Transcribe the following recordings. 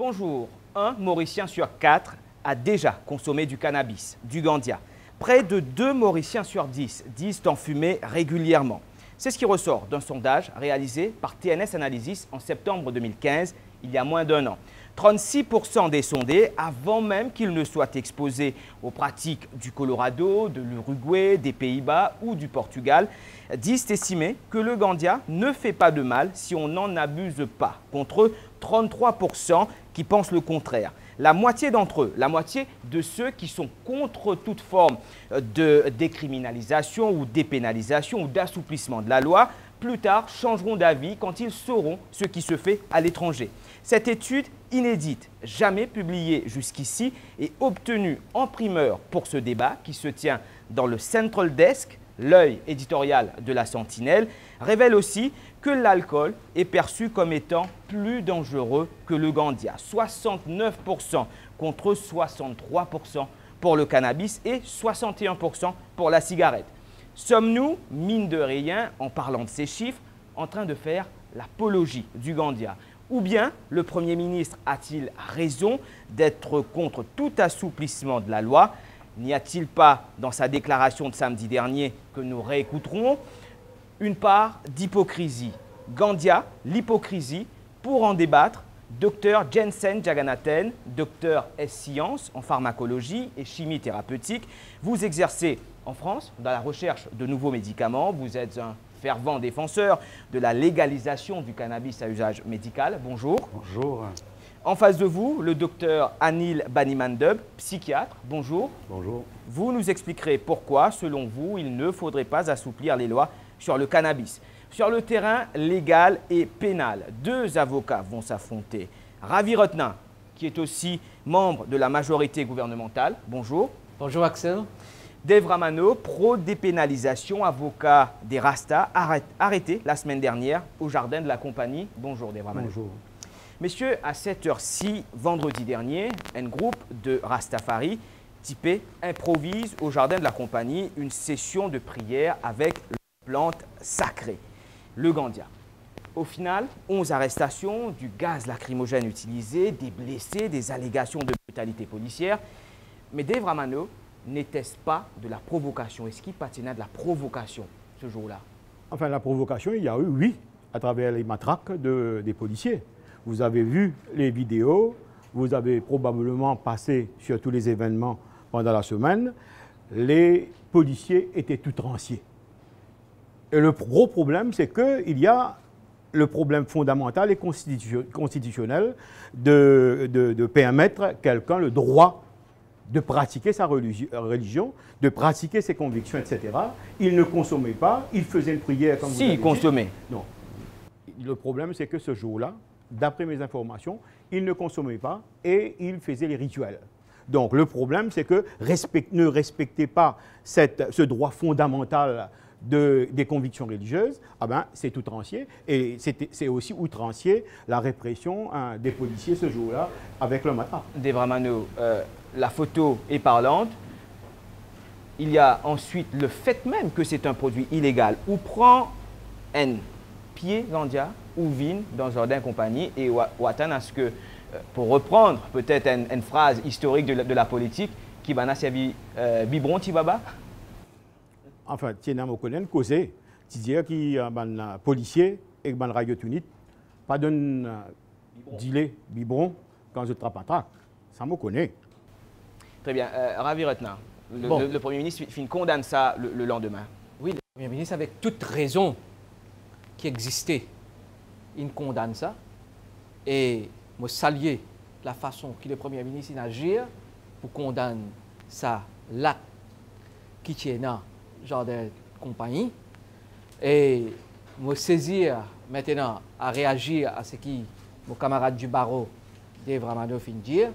Bonjour. Un Mauricien sur 4 a déjà consommé du cannabis, du gandia. Près de 2 Mauriciens sur 10 disent en fumer régulièrement. C'est ce qui ressort d'un sondage réalisé par TNS Analysis en septembre 2015, il y a moins d'un an. 36% des sondés, avant même qu'ils ne soient exposés aux pratiques du Colorado, de l'Uruguay, des Pays-Bas ou du Portugal, disent estimer que le gandia ne fait pas de mal si on n'en abuse pas, contre 33% qui pensent le contraire. La moitié d'entre eux, la moitié de ceux qui sont contre toute forme de décriminalisation ou dépénalisation ou d'assouplissement de la loi, plus tard changeront d'avis quand ils sauront ce qui se fait à l'étranger. Cette étude inédite, jamais publiée jusqu'ici et obtenue en primeur pour ce débat qui se tient dans le Central Desk, l'œil éditorial de la Sentinelle, révèle aussi que l'alcool est perçu comme étant plus dangereux que le gandia. 69% contre 63% pour le cannabis et 61% pour la cigarette. Sommes-nous, mine de rien, en parlant de ces chiffres, en train de faire l'apologie du gandia? Ou bien le Premier ministre a-t-il raison d'être contre tout assouplissement de la loi? N'y a-t-il pas, dans sa déclaration de samedi dernier que nous réécouterons, une part d'hypocrisie? Gandia, l'hypocrisie, pour en débattre, Dr Jensen Jagannathan, docteur S-Sciences en pharmacologie et chimie thérapeutique. Vous exercez en France dans la recherche de nouveaux médicaments. Vous êtes un fervent défenseur de la légalisation du cannabis à usage médical. Bonjour. Bonjour. En face de vous, le docteur Anil Banimandub, psychiatre. Bonjour. Bonjour. Vous nous expliquerez pourquoi, selon vous, il ne faudrait pas assouplir les lois sur le cannabis. Sur le terrain légal et pénal, 2 avocats vont s'affronter. Ravi Ratna, qui est aussi membre de la majorité gouvernementale. Bonjour. Bonjour Axel. Dave Ramano, pro-dépénalisation, avocat des Rastas, arrêté la semaine dernière au jardin de la compagnie. Bonjour Dave Ramano. Bonjour. Messieurs, à cette heure-ci, vendredi dernier, un groupe de Rastafari typé improvise au jardin de la compagnie une session de prière avec la plante sacrée, le gandia. Au final, 11 arrestations, du gaz lacrymogène utilisé, des blessés, des allégations de brutalité policière. Mais Dave Ramano, n'était-ce pas de la provocation? Est-ce qu'il patinait de la provocation ce jour-là? Enfin, la provocation, il y a eu, oui, à travers les matraques des policiers. Vous avez vu les vidéos, vous avez probablement passé sur tous les événements pendant la semaine. Les policiers étaient tout ranciers. Et le gros problème, c'est qu'il y a le problème fondamental et constitutionnel de permettre quelqu'un le droit de pratiquer sa religion, de pratiquer ses convictions, etc. Il ne consommait pas, il faisait une prière comme vous avez dit. Si, il consommait. Non. Le problème, c'est que ce jour-là, d'après mes informations, il ne consommait pas et il faisait les rituels. Donc le problème, c'est que ne respectez pas ce droit fondamental des convictions religieuses, ah ben, c'est outrancier. Et c'est aussi outrancier la répression des policiers ce jour-là avec le matraque. Dave Ramano, la photo est parlante. Il y a ensuite le fait même que c'est un produit illégal. Ou prend un pied gandia ou vin dans un jardin compagnie et ou attend à ce que, pour reprendre peut-être une phrase historique de la politique, qui va servi biberon tibaba. Enfin, tiens, on connaît causé. C'est-à-dire qu'il y a un policier et un radio tunit, pas d'un gilet biberon quand je trappe un trac. Ça me connaît. Très bien. Ravi Ratna, le Premier ministre condamne ça le lendemain. Oui, le Premier ministre, avec toute raison qui existait, il condamne ça. Et moi, saluer la façon que le Premier ministre agit pour condamner ça, l'acte qui tient dans genre de compagnie. Et me saisir maintenant à réagir à ce que mon camarade du barreau, Dave Ramano, vient de dire,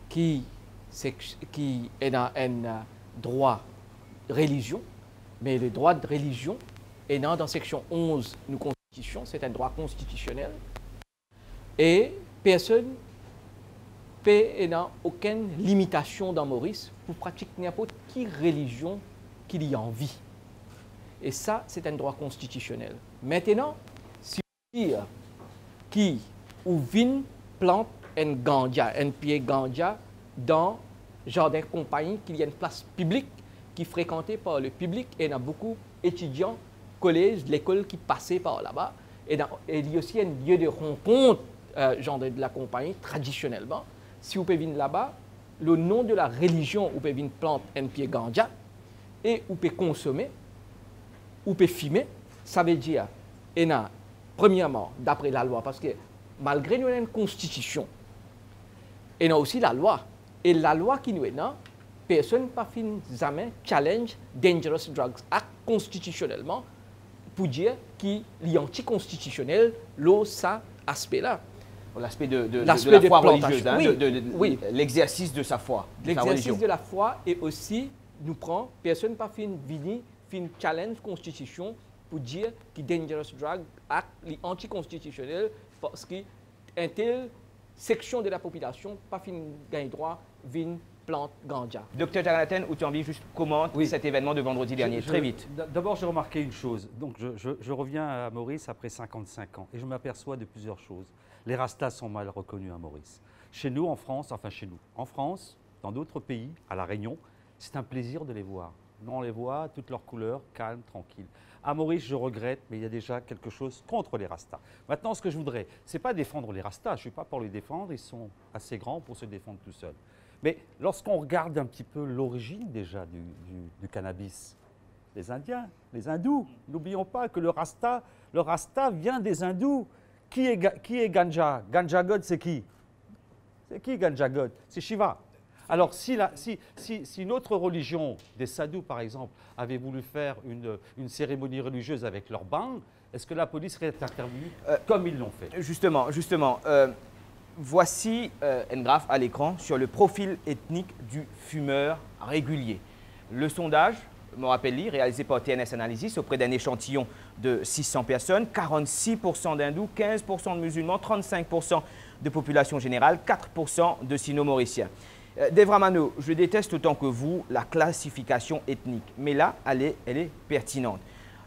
qui est dans un droit de religion, mais le droit de religion est dans la section 11 de la Constitution, c'est un droit constitutionnel. Et personne n'a aucune limitation dans Maurice pour pratiquer n'importe quelle religion qu'il y a envie. Et ça, c'est un droit constitutionnel. Maintenant, si on dit qui ou vin plante un ganja, un pied ganja dans jardin compagnie, qu'il y a une place publique qui est fréquentée par le public et il y a beaucoup d'étudiants, collèges, l'école qui passaient par là-bas. Et il y a aussi un lieu de rencontre, jardin de la compagnie, traditionnellement. Si vous pouvez venir là-bas, le nom de la religion, vous pouvez venir planter un pied ganja et vous pouvez consommer, vous pouvez fumer. Ça veut dire, et là, premièrement, d'après la loi, parce que malgré nous avons une constitution, et nous avons aussi la loi. Et la loi qui nous est là, personne n'a fait jamais challenge Dangerous Drugs Act constitutionnellement pour dire qu'il est anticonstitutionnel, ça aspect-là. L'aspect de la foi religieuse, hein, oui. L'exercice de sa foi. L'exercice de la foi et aussi, nous prend, personne n'a fait une challenge constitution pour dire que Dangerous Drug Act est anticonstitutionnel parce qu'une telle section de la population n'a pas gagné droit à une plante ganja. Docteur Jagannathan, où tu as envie juste commente cet événement de vendredi dernier, très vite. D'abord, j'ai remarqué une chose. Donc, je reviens à Maurice après 55 ans et je m'aperçois de plusieurs choses. Les Rastas sont mal reconnus à Maurice. Chez nous, en France, enfin chez nous, en France, dans d'autres pays, à La Réunion, c'est un plaisir de les voir. On les voit, toutes leurs couleurs, calmes, tranquilles. À Maurice, je regrette, mais il y a déjà quelque chose contre les Rastas. Maintenant, ce que je voudrais, ce n'est pas défendre les Rastas. Je ne suis pas pour les défendre, ils sont assez grands pour se défendre tout seuls. Mais lorsqu'on regarde un petit peu l'origine déjà du cannabis, les Indiens, les Hindous, n'oublions pas que le Rasta vient des Hindous. Qui est Ganja? Ganja God, c'est qui? C'est qui Ganja God? C'est Shiva. Alors, si une autre religion, des sadhus par exemple, avait voulu faire une cérémonie religieuse avec leur bang, est-ce que la police serait intervenue comme ils l'ont fait? Justement, voici un graphe à l'écran sur le profil ethnique du fumeur régulier. Le sondage, me rappelle-t-il, réalisé par TNS Analysis auprès d'un échantillon de 600 personnes, 46% d'hindous, 15% de musulmans, 35% de population générale, 4% de sino-mauriciens. Devramano, je déteste autant que vous la classification ethnique, mais là, elle est pertinente.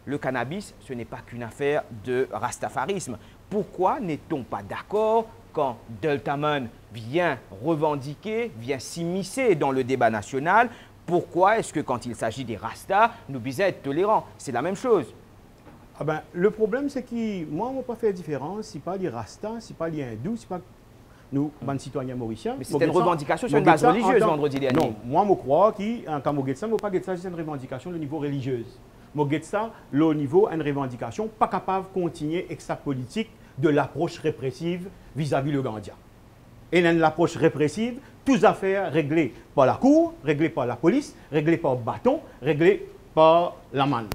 Le cannabis, ce n'est pas qu'une affaire de rastafarisme. Pourquoi n'est-on pas d'accord quand Deltaman vient revendiquer, vient s'immiscer dans le débat national? Pourquoi est-ce que quand il s'agit des Rastas, nous disons être tolérants? C'est la même chose. Ah ben, le problème, c'est que moi, on ne va pas faire différence. Si pas les Rastas, si pas les Hindous, si pas nous, les citoyens mauriciens. Mais c'était une revendication sur une base religieuse vendredi dernier. Non, moi, je crois qu'en Mogetsa, je ne pas ça, c'est une revendication au niveau religieux. Mogetsa, le niveau, une revendication, pas capable de continuer avec sa politique de l'approche répressive vis-à-vis le Gandia. Et dans l'approche répressive, toutes affaires réglées par la cour, réglées par la police, réglées par le bâton, réglées par la manne.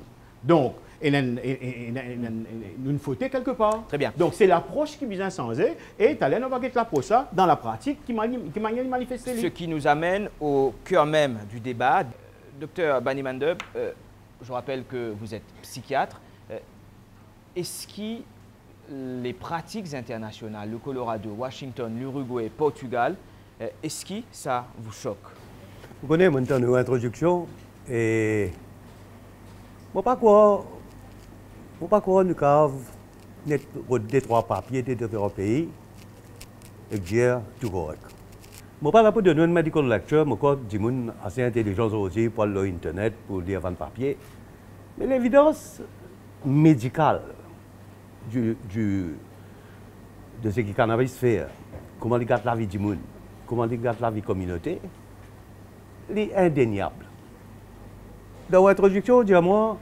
Donc, il y a une faute quelque part. Très bien. Donc, c'est l'approche qui vient changer et tu on va mettre l'approche ça dans la pratique qui m'a manifesté. Ce qui nous amène au cœur même du débat. Docteur Bani Mandeb, je rappelle que vous êtes psychiatre. Est-ce que les pratiques internationales, le Colorado, Washington, l'Uruguay, Portugal, est-ce que ça vous choque? Vous connaissez maintenant une introduction et je ne sais pas quoi nous avons des trois papiers des différents pays et dire tout correct. Je ne sais pas pour donner une medical lecture, je crois que des gens assez intelligents aussi pour l'internet pour lire 20 papiers. Mais l'évidence médicale de ce que le cannabis fait, comment il garde la vie du monde, comment il garde la vie de la communauté, est indéniable. Dans l'introduction, dis-moi,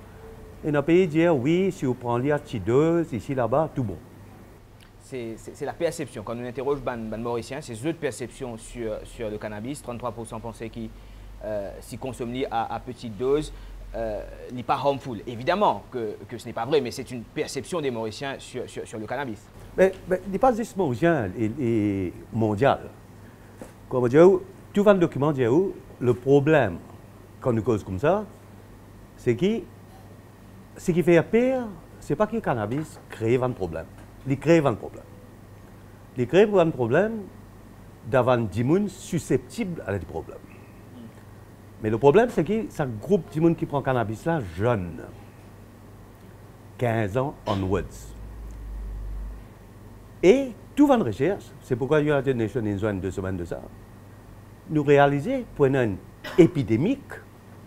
et dans le pays, dire oui, si vous prenez la petite dose, ici, là-bas, tout bon. C'est la perception. Quand on interroge les Mauriciens, c'est eux de perception sur le cannabis. 33% pensaient qu'ils s'y consomment à petite dose. N'est pas harmful. Évidemment que ce n'est pas vrai, mais c'est une perception des Mauriciens sur le cannabis. Mais il n'est pas juste mauricien et mondial. Comme je dis, tout le document dit le problème quand nous cause comme ça, c'est que ce qui fait pire, ce n'est pas que le cannabis crée un problème. Il crée un problème. Il crée un problème d'avoir des gens susceptibles à des problèmes. Mais le problème, c'est que c'est un groupe de gens qui prend cannabis là, jeune, 15 ans onwards. Et tout va en recherche, c'est pourquoi United Nations une 2 semaines de ça, nous réaliser pour une épidémie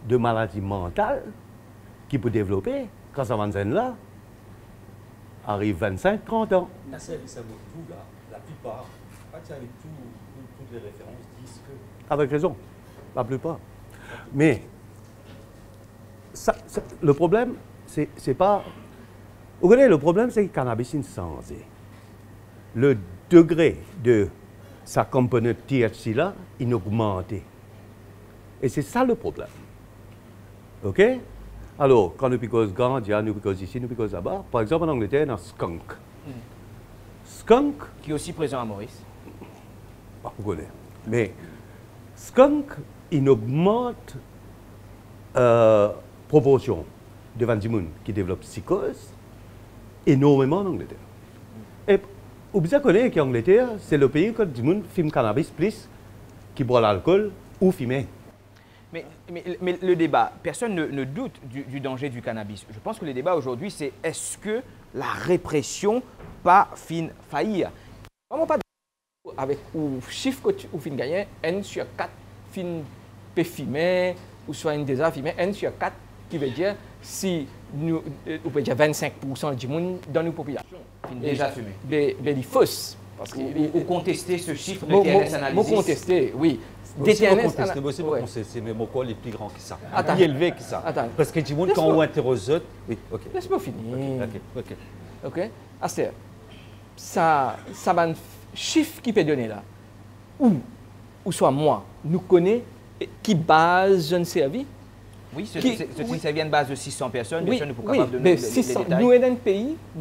de maladie mentale qui peut développer quand ça va là, arrive 25-30 ans. Ça vous, là, la plupart, avec toutes les références, disent que... Avec raison, la plupart. Mais le problème, c'est pas... Vous voyez, le problème, c'est que le cannabis est censé. Le degré de sa composante THC là, il augmente. Et c'est ça le problème. OK? Alors, quand nous piquons ganja, nous piquons ici, nous piquons là-bas. Par exemple, en Angleterre, on a skunk. Skunk... Qui est aussi présent à Maurice. Vous connaissez. Mais skunk, il augmente proportion de gens qui développent psychose énormément en Angleterre. Et vous savez qu'en Angleterre, c'est le pays où les gens fument cannabis plus qui boivent l'alcool ou fument. Mais le débat, personne ne doute du danger du cannabis. Je pense que le débat aujourd'hui, c'est est-ce que la répression pas fin faillir? Vraiment pas avec le chiffre que vous fin gagner, 1 sur 4 fin peut fumer, ou soit une déjà fumé, 1 sur 4, qui veut dire si nous, on peut dire 25% du monde dans nos populations déjà fumé. Des fausses. Parce ou contester ce chiffre de TNS Analysis. Vous contester, oui. Mais mon col est plus grand que ça. Attends. Plus élevé que ça. Attends. Parce que du monde, quand on interroge, oui, ok. Laisse-moi finir. Ok. C'est ça va un chiffre qui peut donner là. Ou soit moi, nous connaissons qui base un service. Oui, ça vient de base de 600 personnes. Bien sûr, nous pouvons capable de mais les 600, détails. nous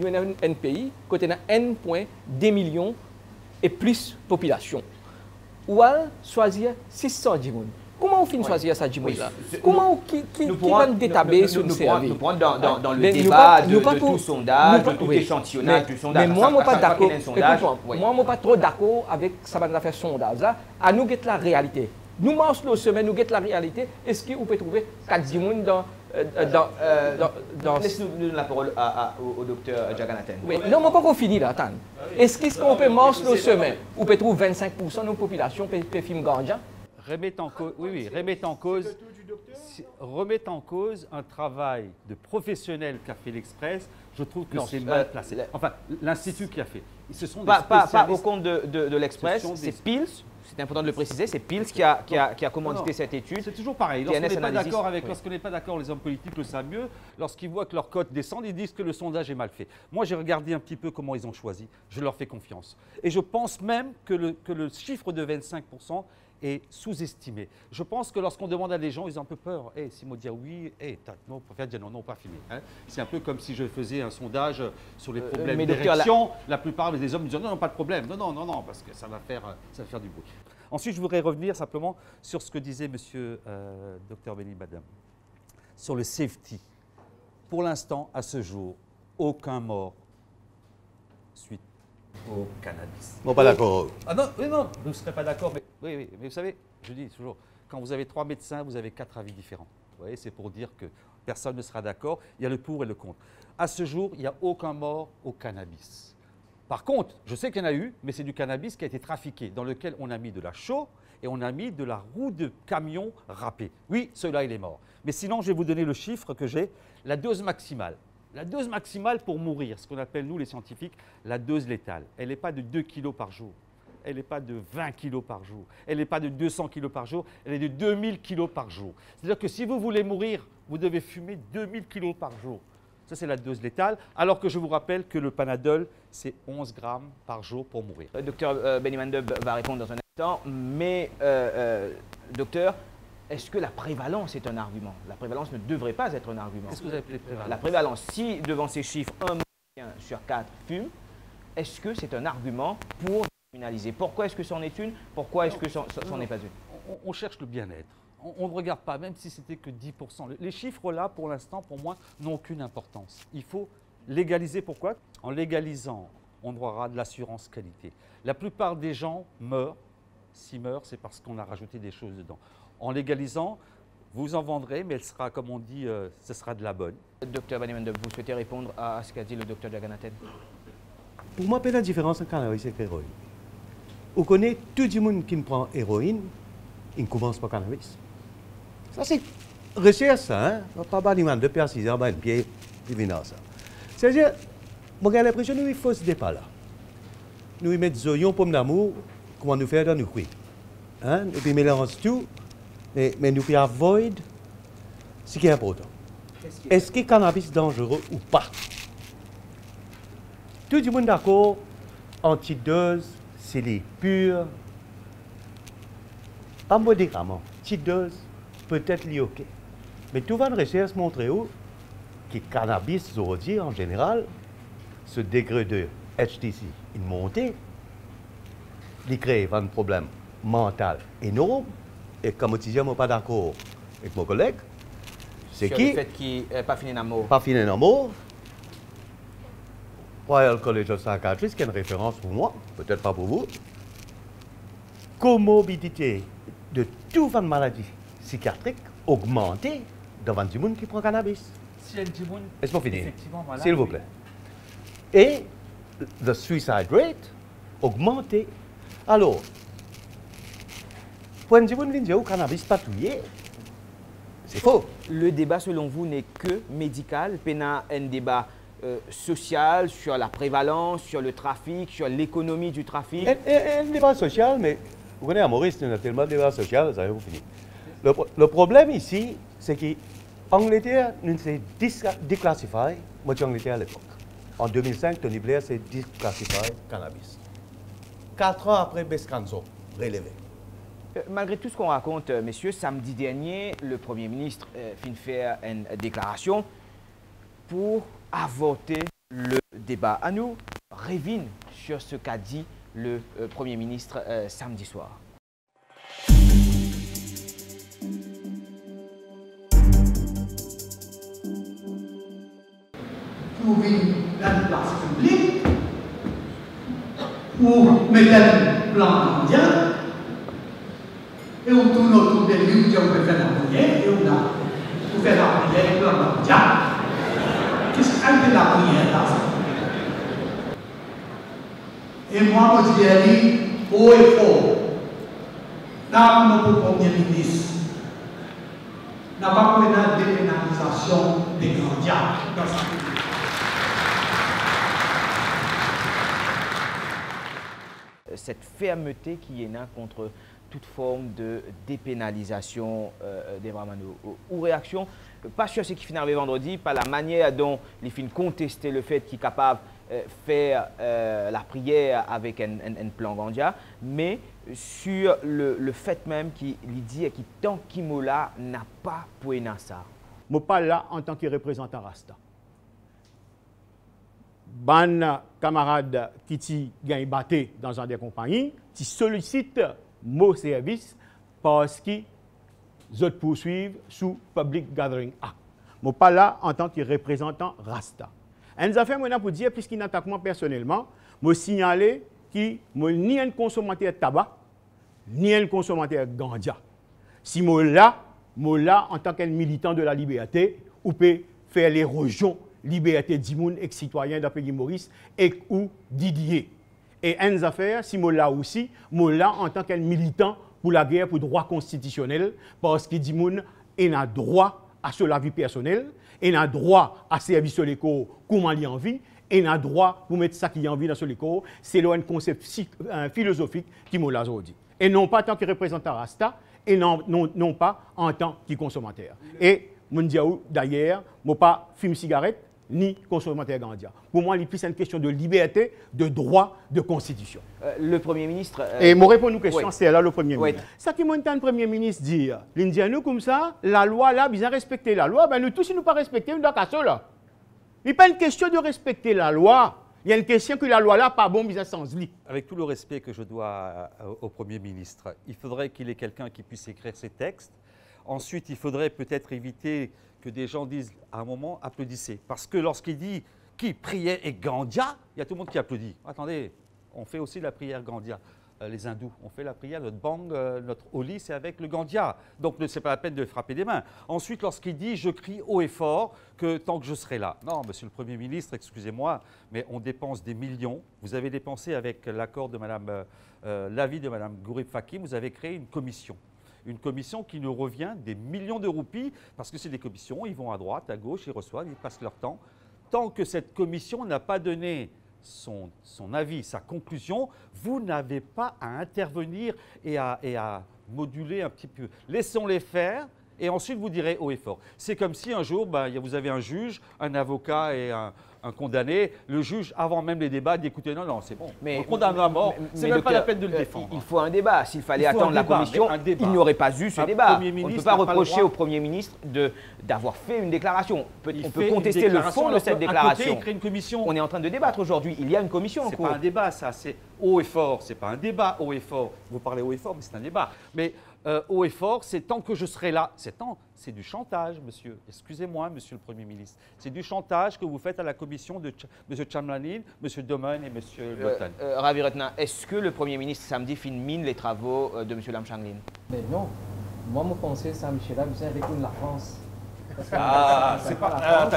sommes un pays, côté de 1,2 million et plus de population. Ou alors choisir 600 djimoun. Comment on finit choisir ça djimoun là? Comment qui va détaber sur le service? Nous pourrons dans le débat de tout sondage, de tout échantillonnage du sondage. Mais moi, je ne suis pas d'accord. Moi, je ne suis pas trop d'accord avec ça va faire sondage là. À nous guetter la réalité. Nous marchons la semaine, nous guettons la réalité. Est-ce qu'on peut trouver 4 djimoun dans Laisse-nous donner la parole au docteur Jagannathan. Oui, non, mais pas fini là, attends. Est-ce qu'on peut marcher la semaine où on peut trouver 25% de la population peut fumer ganja? Remettre en cause un travail de professionnel qu'a fait l'Express, je trouve que c'est mal placé. Enfin, l'Institut qui a fait. Ce sont des pas au compte de l'Express, c'est Pils. C'est important de le préciser, c'est Pils qui a commandité cette étude. C'est toujours pareil. Lorsqu'on n'est pas d'accord, les hommes politiques le savent mieux. Lorsqu'ils voient que leur cote descend, ils disent que le sondage est mal fait. Moi, j'ai regardé un petit peu comment ils ont choisi. Je leur fais confiance. Et je pense même que le chiffre de 25% est sous-estimé. Je pense que lorsqu'on demande à des gens, ils ont un peu peur. S'ils m'ont dit oui, non, on préfère dire non, pas filmer. C'est un peu comme si je faisais un sondage sur les problèmes d'érection. La plupart des hommes disent non, pas de problème. Non, parce que ça va faire du bruit. Ensuite, je voudrais revenir simplement sur ce que disait monsieur Dr Benny Madame, sur le safety. Pour l'instant, à ce jour, aucun mort suite au cannabis. Bon, pas d'accord. Ah non, vous ne serez pas d'accord, mais oui, mais vous savez, je dis toujours, quand vous avez 3 médecins, vous avez 4 avis différents. Vous voyez, c'est pour dire que personne ne sera d'accord. Il y a le pour et le contre. À ce jour, il n'y a aucun mort au cannabis. Par contre, je sais qu'il y en a eu, mais c'est du cannabis qui a été trafiqué, dans lequel on a mis de la chaux et on a mis de la roue de camion râpée. Oui, celui-là, il est mort. Mais sinon, je vais vous donner le chiffre que j'ai, la dose maximale. La dose maximale pour mourir, ce qu'on appelle, nous les scientifiques, la dose létale. Elle n'est pas de 2 kg par jour. Elle n'est pas de 20 kg par jour. Elle n'est pas de 200 kg par jour. Elle est de 2000 kg par jour. C'est-à-dire que si vous voulez mourir, vous devez fumer 2000 kg par jour. Ça, c'est la dose létale. Alors que je vous rappelle que le Panadol, c'est 11 grammes par jour pour mourir. Docteur Benny Madame va répondre dans un instant. Mais, docteur, est-ce que la prévalence est un argument? La prévalence ne devrait pas être un argument. Qu'est-ce que vous appelez prévalence? La prévalence, si devant ces chiffres, 1 Mauricien sur 4 fume, est-ce que c'est un argument pour criminaliser? Pourquoi est-ce que c'en est une? Pourquoi est-ce que c'en n'est pas une? On cherche le bien-être. On ne regarde pas, même si c'était que 10%. Les chiffres là, pour l'instant, pour moi, n'ont aucune importance. Il faut légaliser. Pourquoi? En légalisant, on aura de l'assurance qualité. La plupart des gens meurent. S'ils meurent, c'est parce qu'on a rajouté des choses dedans. En légalisant, vous en vendrez, mais elle sera, comme on dit, ce sera de la bonne. Docteur Benny Madame, vous souhaitez répondre à ce qu'a dit le docteur Jagannathan? Pour moi, la différence entre cannabis et l'héroïne. On connaît tout le monde qui prend héroïne, il commence par cannabis. Ça, c'est recherche, ça. Hein? On ne va pas dire de persil, on va un pied, puis venir ça. C'est-à-dire, j'ai l'impression que nous, il faut ce départ là. Nous, mettons des oignons, pommes d'amour, comment nous faire dans nos cuits. Hein? Et puis, mélange tout, mais nous pouvons avoid ce qui est important. Est-ce que le cannabis est dangereux ou pas? Tout le monde est d'accord, antidose, c'est les purs. Pas modérément. Petite dose, peut-être lié ok. Mais tout va de recherche montrer où que le cannabis aujourd'hui, en général, ce degré de HTC est monté, il crée un problème mental énorme. Et comme je disais, je ne suis pas d'accord avec mon collègue. C'est sur qui? le fait qu'il n'est pas fini d'amour. Pas fini d'amour. Royal College of Psychiatry, qui est une référence pour moi, peut-être pas pour vous. Comorbidité de toutes les maladies psychiatriques augmentée devant du monde qui prend cannabis. Si elle dit bon, Laisse-moi finir, effectivement, voilà, s'il vous oui. plaît. Et le suicide rate augmenté. Alors, pour un petit monde qui dit que le cannabis patouillé, c'est faux. Le débat, selon vous, n'est que médical. Pena un débat social sur la prévalence, sur le trafic, sur l'économie du trafic. Un débat social, mais vous connaissez, à Maurice, nous avons tellement de débats sociaux, ça va vous finir. Le problème ici, c'est qu'Angleterre nous s'est déclassifié, moi j'étais en Angleterre à l'époque. En 2005, Tony Blair s'est déclassifié cannabis. 4 ans après Bescanso, relevé. Malgré tout ce qu'on raconte, messieurs, samedi dernier, le Premier ministre fin faire une déclaration pour avorter le débat. À nous, revenons sur ce qu'a dit le Premier ministre samedi soir. Trouver une place publique pour mettre un plan mondial et on tourne autour des lieux où on peut faire la prière et on a pour faire la prière et plan mondial. Qu'est-ce qu'elle fait la prière là? Et moi, je dis, haut et fort, là, mon Premier ministre n'a pas pris la dépénalisation des grands diables dans sa vie. Cette fermeté qui est là contre toute forme de dépénalisation des Brahmanos. Ou réaction, pas sur ce qui finit arrivé vendredi, pas la manière dont les films contestaient le fait qu'il est capable de faire la prière avec un plan Gandia, mais sur le fait même qu'il dit que tant qu'Imola n'a pas poué ça. Je ne parle là en tant que représentant Rasta. Ban camarade qui ti gagne batté dans une des compagnies, qui sollicite mon service parce qu'ils poursuivent sous Public Gathering Act. Je ne parle là en tant que représentant Rasta. Une affaire pour dire, puisqu'il n'attaque moi personnellement, je signale que je ni un consommateur de tabac, ni un consommateur de ganja. Si je là en tant que militant de la liberté, ou peut faire l'érosion liberté d'immun et citoyen d'un pays Maurice et ou Didier. Et une affaire, si moi là aussi, moi là en tant que militant pour la guerre pour droit constitutionnel, parce que Dimoun a droit à la vie personnelle, il a droit à service sur l'école comme il a envie, et il a droit pour mettre ça qui a envie dans l'école. C'est un concept philosophique qui m'a là aujourd'hui. Et non pas en tant que représentant Rasta, et non pas en tant que consommateur. Et je dis d'ailleurs, je ne pas fume cigarette, ni consommateur Gandia. Pour moi, il est une question de liberté, de droit, de constitution. Le Premier ministre... Et mon réponse à nos questions, oui. c'est là le Premier Oui. ministre. Ça qui m'entend le Premier ministre dire, l'Indien, comme ça, la loi là, bien respecter la loi, ben nous tous, si nous pas respecter, nous doit casser là. Il n'est pas une question de respecter la loi. Il y a une question que la loi là, pas bon, bien sans lit. Avec tout le respect que je dois au Premier ministre, il faudrait qu'il ait quelqu'un qui puisse écrire ces textes. Ensuite, il faudrait peut-être éviter que des gens disent à un moment applaudissez. Parce que lorsqu'il dit qui priait et Gandia, il y a tout le monde qui applaudit. Attendez, on fait aussi la prière Gandia. les hindous. On fait la prière, notre bang, notre Holi, c'est avec le Gandia. Donc, ce n'est pas la peine de frapper des mains. Ensuite, lorsqu'il dit « je crie haut et fort que tant que je serai là ». Non, monsieur le Premier ministre, excusez-moi, mais on dépense des millions. Vous avez dépensé avec l'accord de l'avis de Mme Gourib-Fakim, vous avez créé une commission. Une commission qui nous revient des millions de roupies, parce que c'est des commissions, ils vont à droite, à gauche, ils reçoivent, ils passent leur temps. Tant que cette commission n'a pas donné son avis, sa conclusion, vous n'avez pas à intervenir et à moduler un petit peu. Laissons-les faire et ensuite vous direz haut et fort. C'est comme si un jour, vous avez un juge, un avocat et un condamné. Le juge, avant même les débats, dit écoutez, non, c'est bon, on condamne à mort, c'est même pas la peine de le défendre. Il faut un débat. S'il fallait attendre la commission, il n'y aurait pas eu ce débat. On ne peut pas reprocher au Premier ministre d'avoir fait une déclaration. On peut contester le fond de cette déclaration. Il crée une commission. On est en train de débattre aujourd'hui. Il y a une commission en cours. C'est pas un débat, ça. C'est haut et fort. C'est pas un débat, haut et fort. Vous parlez haut et fort, mais c'est un débat. Mais haut et fort, c'est tant que je serai là. C'est du chantage, monsieur. Excusez-moi, monsieur le Premier ministre. C'est du chantage que vous faites à la commission de M. Chamlanin, M. Domen et M. Botan. Ravi Ratna, est-ce que le Premier ministre samedi mine les travaux de M. Lam Changlin? Mais non. Moi, mon conseil, c'est Michel, vous retourne la France. C'est pas.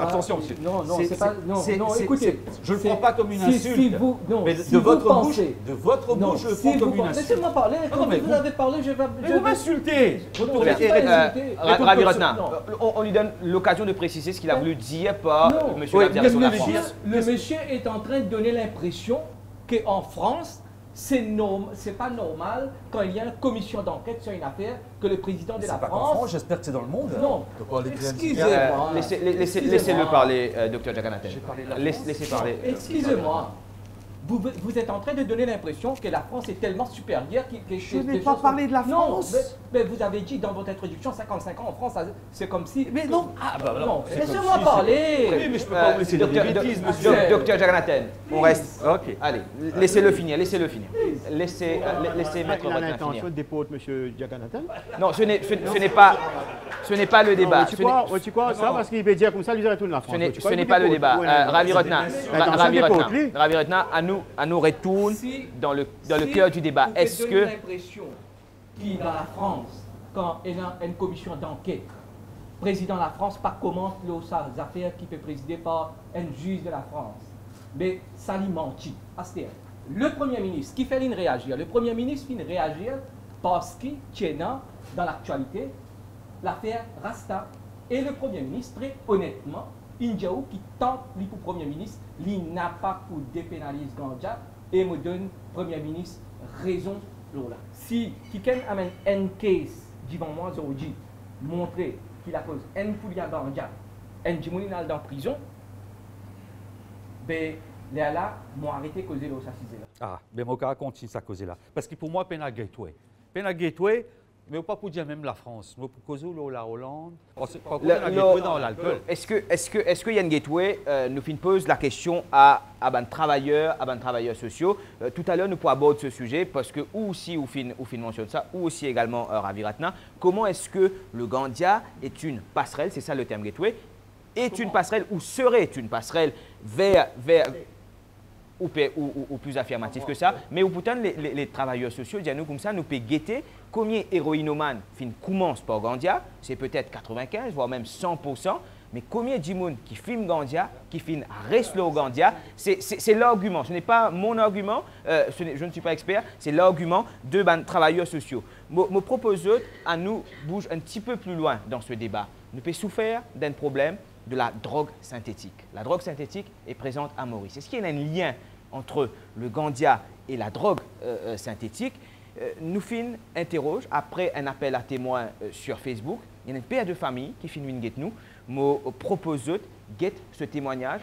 Attention, monsieur. Non, c'est pas. Non, écoutez. Je ne le prends pas comme une insulte. Mais si de votre bouche, pensez, je le prends comme une insulte. Laissez-moi parler. Quand vous avez parlé, je vais. Mais vous m'insultez. Ravi Ratna, on lui donne l'occasion de préciser ce qu'il a voulu dire par M. la direction de la France. Le monsieur est en train de donner l'impression qu'en France, c'est pas normal quand il y a une commission d'enquête sur une affaire que le président de la France... J'espère que c'est dans le monde. Non, excusez-moi. Laissez-le parler, Dr Jagannathan. Laissez parler. Excusez-moi. Vous êtes en train de donner l'impression que la France est tellement supérieure que je n'ai pas parlé de la France. Non, mais vous avez dit dans votre introduction 55 ans en France, c'est comme si... Mais non. Non, laissez-moi parler. Oui, mais je ne peux pas vous laisser dire des bêtises, monsieur. Dr Jagannathan, on reste. Ok. Allez, laissez-le finir. Laissez Maître Il a Ratna l'intention finir. de déposer M. Jagannathan. Non, ce n'est pas le débat. Tu crois ça parce qu'il veut dire comme ça, il retourne la France. Ce n'est pas le débat. Ravi Ratna, à nous retourne dans le cœur du débat. Est-ce que... l'impression qu'il dans la France, quand il y a une commission d'enquête, président de la France pas commente les affaires qui peut présider par un juge de la France. Mais ça lui mentit. Le Premier ministre qui fait réagir, le Premier ministre fait réagir parce qu'il tient dans l'actualité l'affaire Rasta. Et le Premier ministre, très honnêtement, Indiaou qui tente pour Premier ministre, il n'a pas pour dépénaliser Gandia et me donne Premier ministre raison. Si quelqu'un amène un case devant moi aujourd'hui, montrer qu'il a cause un poulia Gandia, un Jimoninal dans prison, ben là, m'ont arrêté de causer là. Ah, mais moi, je continue à causer là. Parce que pour moi, Pena Gateway. Pena Gateway, mais pas pour dire même la France. Moi, pour causer la Hollande. Dans l'alcool. Est-ce que Yann Gateway nous pose la question à ban travailleurs sociaux? Tout à l'heure, nous pourrons aborder ce sujet parce que ou aussi ou fin mentionne ça, ou aussi également Ravi Ratna. Comment est-ce que le Gandia est une passerelle, c'est ça le terme Gateway, est une passerelle ou serait une passerelle vers ou plus affirmatif que ça, mais pourtant les travailleurs sociaux, nous comme ça, nous pouvons guetter combien héroïnomanes commencent par Gandia, c'est peut-être 95, voire même 100%, mais combien de gens qui filment Gandia, qui restent au Gandia, c'est l'argument, ce n'est pas mon argument, je ne suis pas expert, c'est l'argument de travailleurs sociaux. Je propose à nous bouger un petit peu plus loin dans ce débat. Nous pouvons souffrir d'un problème de la drogue synthétique. La drogue synthétique est présente à Maurice. Est-ce qu'il y a un lien entre le Gandia et la drogue synthétique? Nous interroge après un appel à témoins sur Facebook. Il y a une père de famille qui finit une guette nous. Me propose guette ce témoignage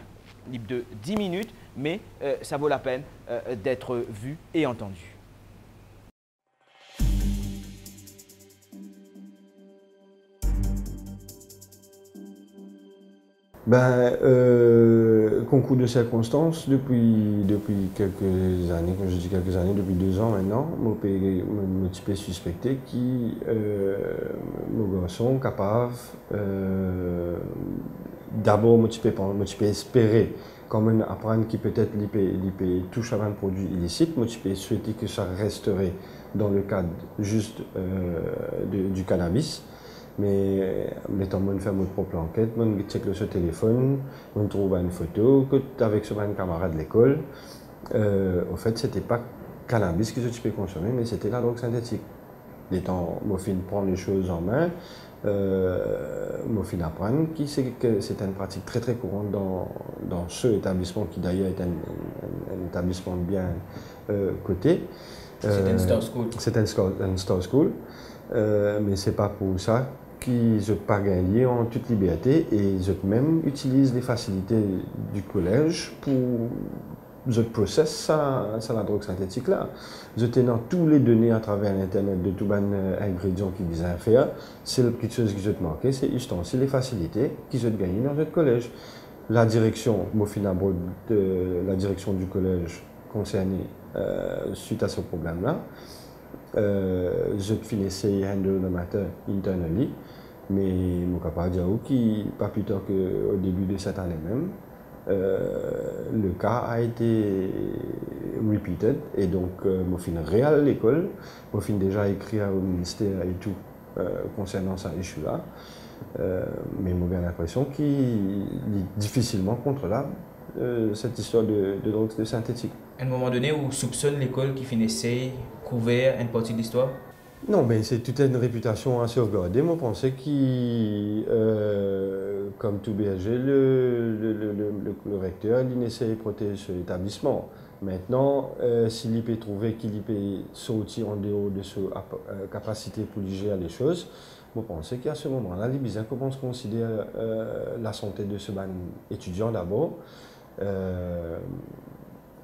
libre de 10 minutes, mais ça vaut la peine d'être vu et entendu. Concours de circonstances depuis quelques années, quand je dis quelques années, depuis 2 ans maintenant, mon petit peu suspecté qui mon garçon capable d'abord mon petit peu espérer quand on apprend qui peut-être touche à un produit illicite, moi je peux souhaiter que ça resterait dans le cadre juste du cannabis. Mais mettons, on fait notre propre enquête, on check le téléphone, on trouve une photo avec son camarade de l'école. Au fait, c'était pas cannabis que je peux consommer, mais c'était la drogue synthétique. L'étant, moi, fin prendre les choses en main, moi, fin apprendre que c'est une pratique très très courante dans ce établissement qui d'ailleurs est un établissement bien coté. C'est une star school. C'est un star school, mais c'est pas pour ça qu'ils n'ont pas gagné en toute liberté et ils même utilisent les facilités du collège pour je processe ça la drogue synthétique là. Je tenant tous les données à travers l'internet de tous les ingrédients qu'ils disent faire. C'est la petite chose qui je te manquait, c'est les facilités qu'ils ont gagné dans notre collège. La direction, la direction du collège concernée suite à ce problème-là, je finissais handle le matin internally, mais mon capable dire qui pas plus tard qu'au début de cette année même. Le cas a été repeated et donc mon fin réel à l'école, mon fin déjà écrit au ministère et tout concernant ça issue là, mais j'ai l'impression qu'il est difficilement contrôlable cette histoire de drogue synthétique. À un moment donné, où soupçonne l'école qui finissait couvert une partie de l'histoire? Non, mais c'est toute une réputation à sauvegarder. Moi, je pensais comme tout BSG, le recteur, il essaie de protéger l'établissement. Maintenant, s'il peut trouver qu'il peut sortir en dehors de sa capacité pour gérer les choses, je pensais qu'à ce moment-là, les bizarres commencent à considérer la santé de ce étudiant d'abord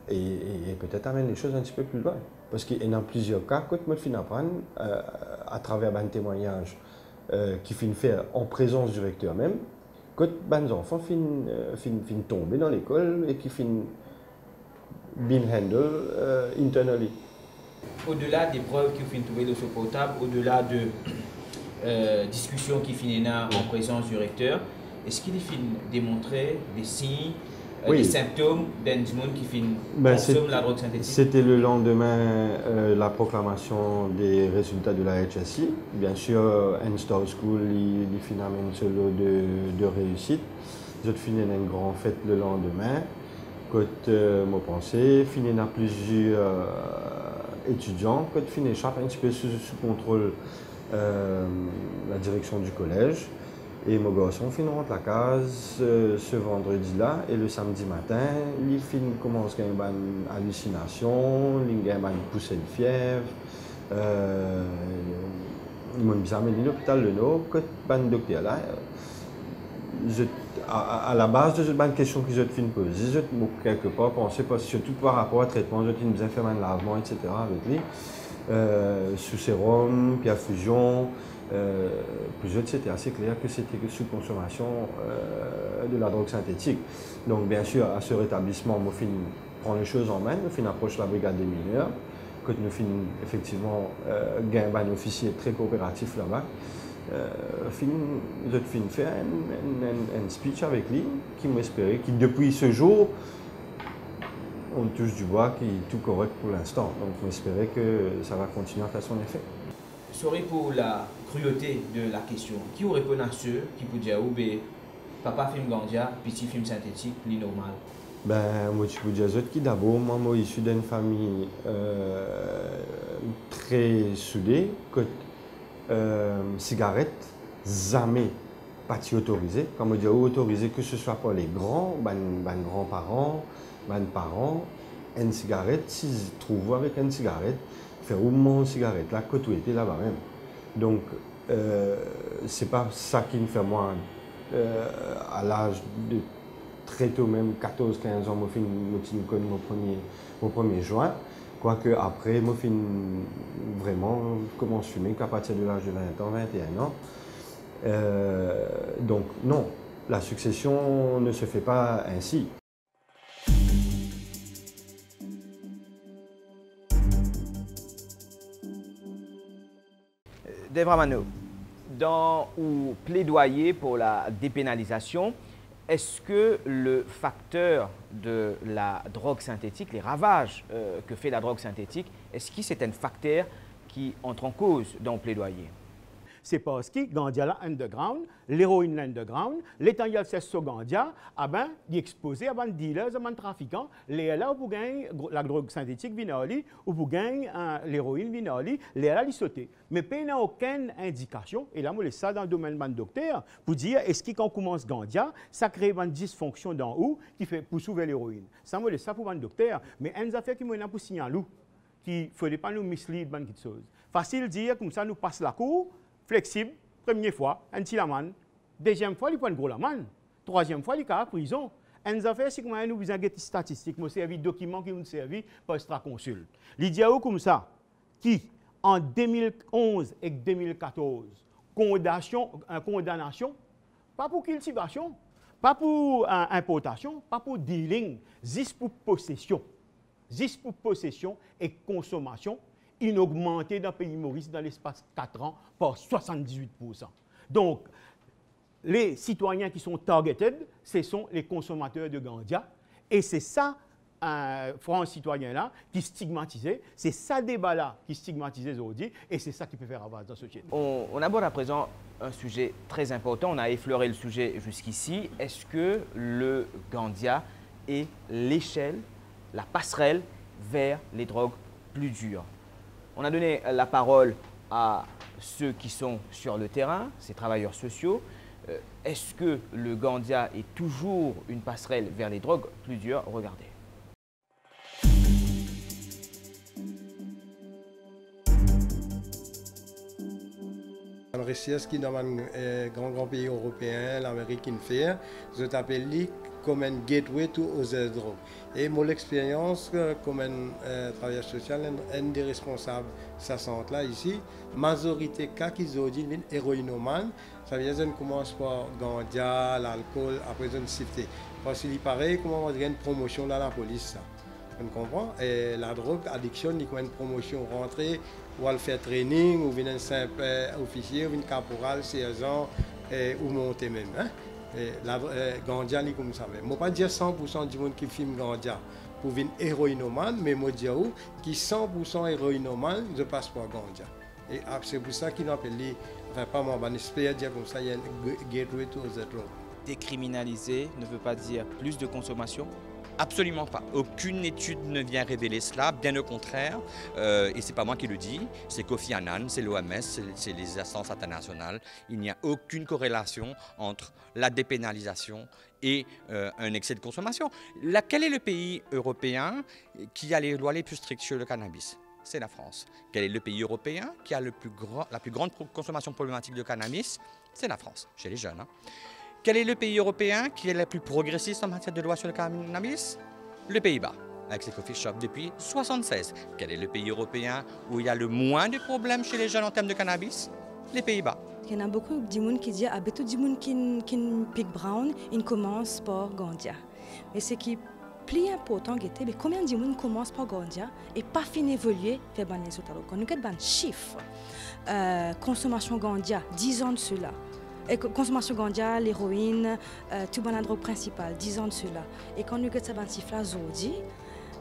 et peut-être amener les choses un petit peu plus loin. Parce qu'il y a plusieurs cas, quand je finis apprendre à travers un témoignage qui finit faire en présence du recteur même, quand les enfants finissent tomber dans l'école et qui finissent bien handle internally. Au-delà des preuves qui finissent trouver le portable, au-delà de discussions qui finissent en présence du recteur, est-ce qu'il finit démontrer des signes, des symptômes d'un monde qui consomme la drogue synthétique? C'était le lendemain la proclamation des résultats de la HSI. Bien sûr, un Star School, il finit un solo de réussite. J'ai fini une grande fête le lendemain. Quand moi pensais, fini dans plusieurs étudiants, quand fini chaque un petit peu sous contrôle la direction du collège. Et mon garçon rentre la case ce vendredi-là et le samedi matin, il commence à avoir une hallucination, il a une poussée de fièvre. Il m'a dit à l'hôpital Le Nord, quand le docteur là, à la base de cette question que je te poser, je quelque part pensé, surtout par rapport au traitement, je me disais faire un lavement, etc. avec lui, sous sérum, puis à fusion. C'était assez clair que c'était sous consommation de la drogue synthétique. Donc bien sûr, à ce rétablissement, nous prend les choses en main, nous approche la brigade des mineurs, que nous effectivement un officier très coopératif là-bas. Je fait un speech avec lui qui m'espérait, qui depuis ce jour, on touche du bois, qui est tout correct pour l'instant. Donc j'espérais que ça va continuer à faire son effet. Sorry pour la cruauté de la question. Qui aurait répondu à ceux qui pourraient dire que papa film Gandia, petit film synthétique, li normal? Moi, je peux dire que d'abord, moi, je suis issu d'une famille très soudée, que cigarette, jamais pas autorisé. Comme on dit, autorisé que ce soit pour les grands, grands-parents, parents, une cigarette, s'ils se trouvent avec une cigarette, faire au moins une cigarette là, que tout était là-bas même. Donc, c'est pas ça qui me fait moi, à l'âge de très tôt, même 14-15 ans, je connu mon premier joint. Quoique après, je vraiment commence à fumer qu'à partir de l'âge de 20 ans, 21 ans. Donc, non, la succession ne se fait pas ainsi. Dave Ramano, dans ou plaidoyer pour la dépénalisation, est-ce que le facteur de la drogue synthétique, les ravages que fait la drogue synthétique, est-ce que c'est un facteur qui entre en cause dans le plaidoyer? C'est parce que Gandia là underground, l'héroïne là underground, l'étant il c'est sur Gandia, ah ben, il est exposé à des dealers, à des trafiquants, les là pour gagner la drogue synthétique vinali ou pour gagner l'héroïne vinali, les là ils sautent. Mais il n'y a aucune indication, et là moi ça dans le domaine du docteur, pour dire est-ce que quand on commence Gandia, ça crée une dysfonction dans où qui fait pour sauver l'héroïne. Ça moi ça pour le docteur, mais une affaire qui m'a pour signaler qui ne faudrait pas nous mislead dans quelque chose. Facile de dire comme ça nous passe la cour. Flexible, première fois, un petit laman. Deuxième fois, il prend un gros laman. Troisième fois, il est en prison. Une affaire, c'est que nous avons des statistiques, nous avons des documents qui nous servent par extra-consul. Il dit comme ça, qui, en 2011 et 2014, condamnation, pas pour cultivation, pas pour importation, pas pour dealing, juste pour possession. Juste pour possession et consommation. Il a augmenté dans le pays Maurice dans l'espace de 4 ans par 78%. Donc, les citoyens qui sont targeted, ce sont les consommateurs de Gandia. Et c'est ça, France citoyen-là, qui stigmatisait. C'est ça débat-là qui stigmatisait aujourd'hui. Et c'est ça qui peut faire avancer la société. On aborde à présent un sujet très important. On a effleuré le sujet jusqu'ici. Est-ce que le Gandia est l'échelle, la passerelle vers les drogues plus dures? On a donné la parole à ceux qui sont sur le terrain, ces travailleurs sociaux. Est-ce que le Gandia est toujours une passerelle vers les drogues plus dures? Regardez. La recherche qui dans un grand pays européen, l'Amérique, qui fait, je t'appelle comme un gateway aux drogues. Et mon expérience comme un travailleur social, un des responsables de centre là ici, majorité cas qui ont dit héroïnomane, ça veut dire qu'on commence par Gandia, l'alcool, après on shifter. Parce qu'il paraît comment on dirait une promotion dans la police. Ça. On comprend? Et la drogue, addiction, il y a une promotion rentrée, ou elle fait training, ou venir un simple officier, ou une caporal, sergent, ou monter même. Hein? Gandia, c'est comme ça. Je ne vais pas dire 100% du monde qui filme Gandia pour venir héroïnomane, mais je dis qui 100% héroïnomane, je passe par Gandia. Et c'est pour ça qu'il appelle, enfin pas moi, je espère dire comme ça, il y a un gateway to the drug. Décriminaliser ne veut pas dire plus de consommation? Absolument pas. Aucune étude ne vient révéler cela, bien au contraire. Et ce n'est pas moi qui le dis, c'est Kofi Annan, c'est l'OMS, c'est les instances internationales. Il n'y a aucune corrélation entre la dépénalisation et un excès de consommation. Quel est le pays européen qui a les lois les plus strictes sur le cannabis? C'est la France. Quel est le pays européen qui a la plus grande consommation problématique de cannabis? C'est la France, chez les jeunes. Hein. Quel est le pays européen qui est le plus progressiste en matière de loi sur le cannabis? Le Pays-Bas, avec ses coffee shops depuis 1976. Quel est le pays européen où il y a le moins de problèmes chez les jeunes en termes de cannabis? Les Pays-Bas. Il y en a beaucoup de gens qui disent que tout le monde qui pick brown, il commence par Gandia. Mais ce qui est plus important, c'est combien de gens commencent par Gandia et pas fin évoluer vers les autres. Quand nous avons un chiffre, consommation Gandia, 10 ans de cela. Et consommation Gandia, l'héroïne, tout la drogue principale, 10 ans de cela. Et quand nous avons un chiffre aujourd'hui,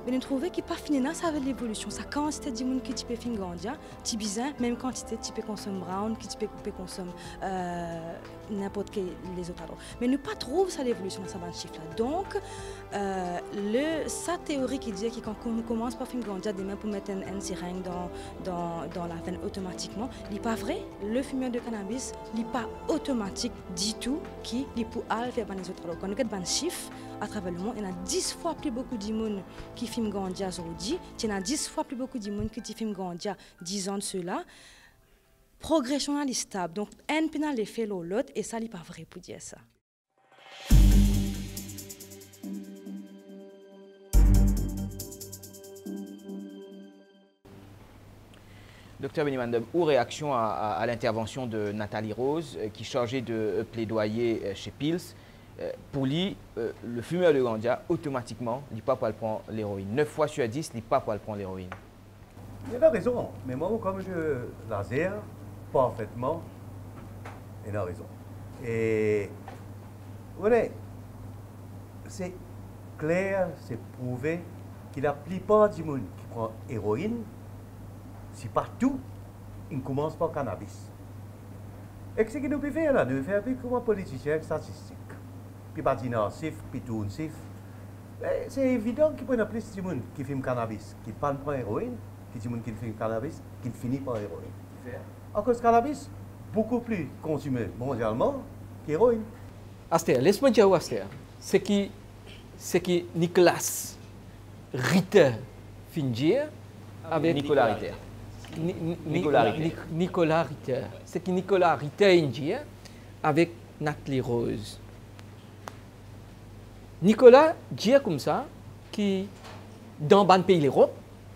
nous trouvons qu'il n'est pas fini ça avec l'évolution. Ça quantité de gens qui peut faire Gandia, qui bizarre, même quantité qui peut consommer brown, qui peut consommer n'importe quel les autres. Mais nous pas trouver ça l'évolution dans ce chiffre là. Donc sa théorie qui dit que quand on commence par faire Gandia, demain pour mettre une seringue dans la veine automatiquement, il n'est pas vrai. Le fumeur de cannabis n'est pas automatique du tout qui est pour aller faire les autres. Quand nous avons un chiffre à travers le monde, il y a 10 fois plus beaucoup de monde qui filment Gandia aujourd'hui, il y a 10 fois plus beaucoup de monde qui filment Gandia 10 ans de cela. Progression est stable, donc un pénal est fait l'autre et ça n'est pas vrai pour dire ça. Docteur Benimandem, ou réaction à l'intervention de Nathalie Rose, qui chargeait de plaidoyer chez Pils. Pour lui, le fumeur de Gandia, automatiquement, il n'est pas pour le prendre l'héroïne. 9 fois sur 10, il n'est pas pour le prendre l'héroïne. Il a raison, mais moi, comme je l'azère parfaitement, il a raison. Et, voilà, c'est clair, c'est prouvé que la plupart du monde qui prend héroïne, si partout, ils commencent par cannabis. Et ce que nous pouvons faire là, nous pouvons faire comme un politicien statistique. Puis pas d'inactif, puis tout nocif. C'est évident qu'il y a plus de monde qui fume cannabis, qui ne prend pas héroïne, que de monde qui fume cannabis, qui finit par héroïne. À cause de cannabis, beaucoup plus consommé mondialement qu'héroïne. Aster, laisse-moi dire où Aster. C'est que Nicolas Ritter finir avec Nicolas Ritter. Nicolas Ritter. C'est que Nicolas Ritter finir avec Nathalie Rose. Nicolas dit comme ça que dans le pays de l'Europe,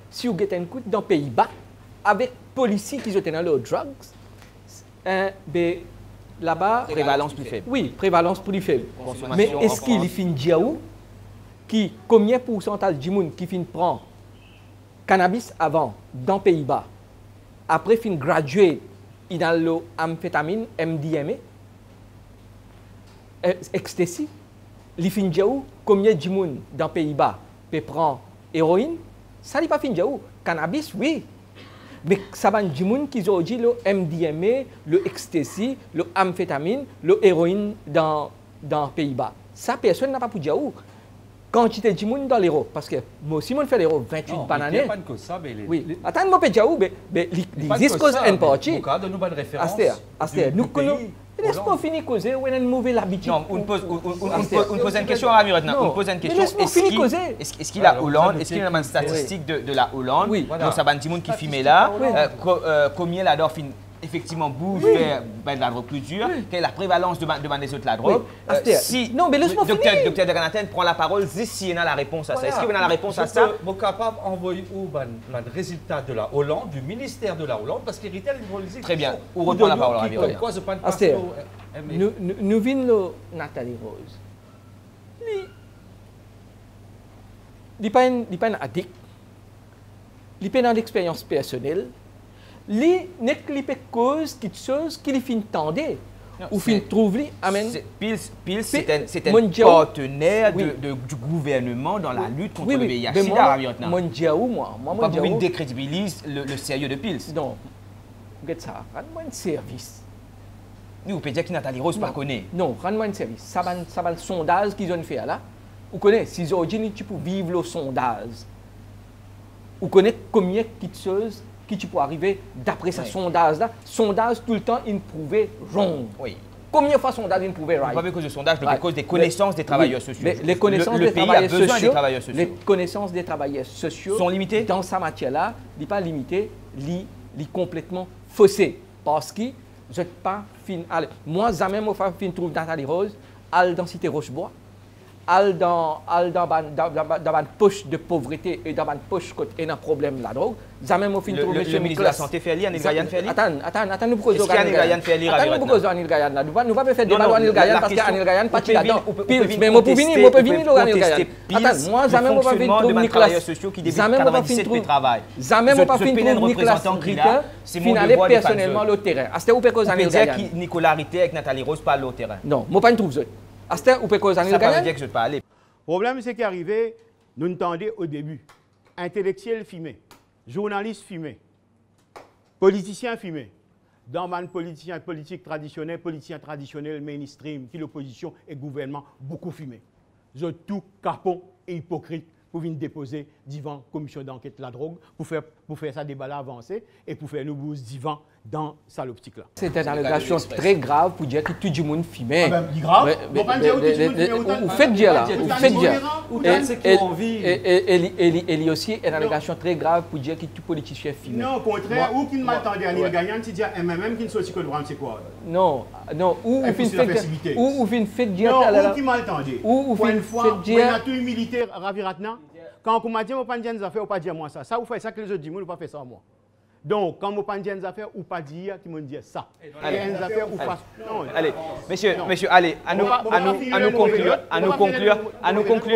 si vous avez un coup dans les Pays-Bas, avec les policiers qui sont dans les drugs, là-bas. Prévalence plus faible. Oui, prévalence plus faible. Mais est-ce qu'il finit dire qui combien pourcentage de monde qui finit prendre cannabis avant dans les Pays-Bas, après fin graduate, il a l'amphétamine, MDMA, ecstasy, il finit dire combien de monde dans les Pays-Bas peut prendre héroïne, ça n'est pas fin dire cannabis, oui. Mais ça va du monde qui ont dit le MDMA, le ecstasy, le amphétamine, le héroïne dans les Pays-Bas. Ça, personne n'a pas pu dire où. Quantité de monde dans l'Europe, parce que moi aussi, je fais l'Europe 28 bananes. Il n'y a pas que ça, mais oui. Attends, je peux dire où, mais les discours en partie. Donne-nous une référence. Aster, nous connaissons. Laisse-moi finir causer, on a une mauvaise habitude. Non, on pose une question à Rami maintenant. On pose une question. Est-ce qu'il a Hollande, est-ce qu'il a une statistique de la Hollande? Oui. Donc ça va un petit monde qui filmait là. Combien la drogue effectivement bouge vers de la drogue plus dure? Quelle est la prévalence de des autres la drogue? Si non, mais laisse-moi finir. Docteur de Ganaten prend la parole, si il a la réponse à ça. Est-ce qu'il a la réponse à ça? Je suis capable d'envoyer le résultat de la Hollande, du ministère de la Hollande, parce qu'il y a des très bien. Où reprend la parole, Rami? Nous venons Nathalie Rose. Il n'est pas un addict. Il n'est pas dans l'expérience personnelle. Il n'est pas cause quelque chose qu'il finit tendre. Ou finit trouver. Amen. Pils, c'est un partenaire du gouvernement dans la lutte contre le VIH-Sida. Moi, pas pour qu'il décrédibilise le sérieux de Pils. Non. Regarde ça. Rends-moi un service. Vous pouvez dire que Nathalie Rose ne connaît. Non, rends-moi un service. Ça va le sondage qu'ils ont fait là. Vous connaissez, si aujourd'hui tu peux vivre le sondage, vous connaissez combien de choses qui tu peux arriver d'après ce sondage-là. Sondage, tout le temps, il prouvait wrong. Oui. Combien de fois sondage il prouvait right? Pas à cause de sondage, mais à cause des connaissances des travailleurs sociaux. Mais les connaissances des travailleurs sociaux, les connaissances des travailleurs sociaux sont limitées. Dans sa matière-là, il n'est pas limité, il est complètement faussé. Parce que je n'ai pas fin. Moi, jamais je fin trouve Nathalie Rose, à dans Cité Rochebois. Dans une poche de pauvreté et dans une poche où il y a un problème de la drogue. Jamais je fin trouve le ministre de la Santé fait lire, Anil Gayan fait lire. Attends, nous pouvons dire Anil Gayan fait lire. Attends, nous pouvons dire Anil Gayan. Nous ne pouvons pas faire débat Anil Gayan parce qu'Anil Gayan n'est pas là-dedans. Mais je peux venir Anil Gayan. Attends, moi, jamais je vais trouver Nicolas. Jamais je vais trouver Nicolas Ritter finaler personnellement le terrain. Est-ce que vous pouvez causer Anil Gayan? Dire que Nicolas Ritter avec Nathalie Rose parlent au terrain. Non, je ne pas trouve ça. Est-ce que vous pouvez causer Anil Gayan? Le problème, c'est qu'arrivé, nous entendons au début, intellectuels filmés, journalistes filmés, politiciens filmés, dans le politique traditionnel, politiciens traditionnels, mainstream, qui l'opposition et le gouvernement, beaucoup filmés. Ils ont tout capon et hypocrite pour venir déposer devant la commission d'enquête de la drogue, pour faire ça débat là avancé et pour faire nous bouger devant dans cette optique-là. C'est une allégation très grave pour dire que tout le monde filme. Ah ben, grave. Vous faites dire là. Vous faites dire. Et il y a aussi une allégation très grave pour dire que tout politicien filme. Non, au contraire, ou qui ne m'attendait à Anil Gayan, tu dis à MMM qui ne soit aussi que le droit, c'est quoi? Non, ou vous faites dire. Non, ou qui m'attendait. Pour une fois, on a tout militaire Raviratna. Quand on m'a dit, on ne peut pas dire des affaires, on ne peut pas dire moi ça. Ça, vous faites ça que les autres disent, on ne peut pas faire ça moi. Donc, quand on ne peut pas dire des affaires, on ne peut pas dire qu'ils m'ont dit ça. Allez, des affaires, on fasse. Allez, messieurs, allez, à nous conclure. On n'est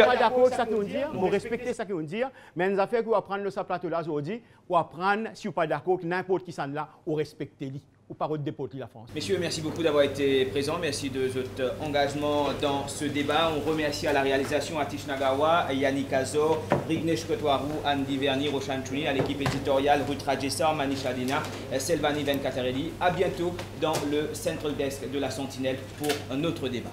pas d'accord avec ça qu'ils vont dire, on respecte ça qu'ils vont dire, mais les affaires qu'on va prendre le plateau là aujourd'hui, on va prendre, si on n'est pas d'accord, n'importe qui s'en là, on respecte lui. ou par votre dépôt de la France. Messieurs, merci beaucoup d'avoir été présents. Merci de votre engagement dans ce débat. On remercie à la réalisation Atish Nagawa, Yannick Azor, Rignesh Kotwaru, Andy Vernier, Roshan Chuni, à l'équipe éditoriale Ruth Rajessar, Manisha Dina, Selvani Venkatarelli. À bientôt dans le Central Desk de la Sentinelle pour un autre débat.